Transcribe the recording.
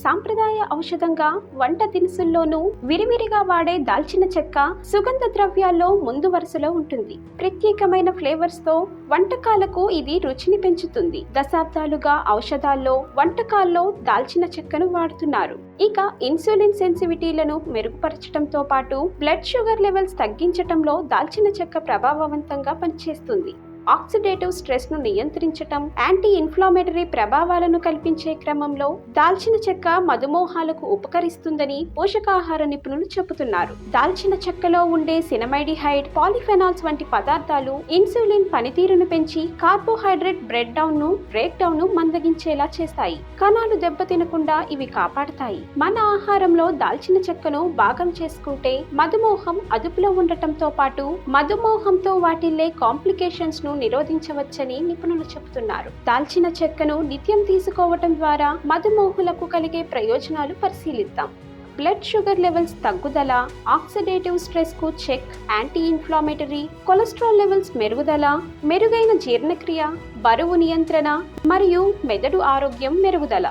సాంప్రదాయ ఔషధంగా వంట దినుసుల్లోనూ విరివిరిగా వాడే దాల్చిన చెక్క సుగంధ ద్రవ్యాల్లో ముందు వరుసలో ఉంటుంది. ప్రత్యేకమైన ఫ్లేవర్స్ తో వంటకాలకు ఇది రుచిని పెంచుతుంది. దశాబ్దాలుగా ఔషధాల్లో, వంటకాల్లో దాల్చిన చెక్కను వాడుతున్నారు. ఇక ఇన్సులిన్ సెన్సిటివిటీలను మెరుగుపరచడంతో పాటు బ్లడ్ షుగర్ లెవెల్స్ తగ్గించటంలో దాల్చిన చెక్క ప్రభావవంతంగా పనిచేస్తుంది. ఆక్సిడేటివ్ స్ట్రెస్ ను నియంత్రించటం, యాంటీ ఇన్ఫ్లామేటరీ ప్రభావాలను కల్పించే క్రమంలో దాల్చిన చెక్క మధుమేహాలకు ఉపకరిస్తుందని పోషకాహార నిపుణులు చెబుతున్నారు. దాల్చిన చెక్కలో ఉండే సినమైడిహైడ్, పాలిఫెనాల్స్ వంటి పదార్థాలు ఇన్సులిన్ పనితీరును పెంచి కార్బోహైడ్రేట్ బ్రేక్ డౌన్ ను మందగించేలా చేస్తాయి. కణాలు దెబ్బతినకుండా ఇవి కాపాడతాయి. మన ఆహారంలో దాల్చిన చెక్కను భాగం చేసుకుంటే మధుమేహం అదుపులో ఉండటంతో పాటు మధుమేహంతో వాటిల్లే కాంప్లికేషన్స్ ను నిరోధించవచ్చని నిపుణులు చెబుతున్నారు. దాల్చిన చెక్కను నిత్యం తీసుకోవటం ద్వారా మధుమేహులకు కలిగే ప్రయోజనాలు పరిశీలిద్దాం. బ్లడ్ షుగర్ లెవెల్స్ తగ్గుదల, ఆక్సిడేటివ్ స్ట్రెస్ కు check, anti inflammatory, cholesterol levels మెరుగుదల, మెరుగైన జీర్ణక్రియ, బరువు నియంత్రణ మరియు మెదడు ఆరోగ్యం మెరుగుదల.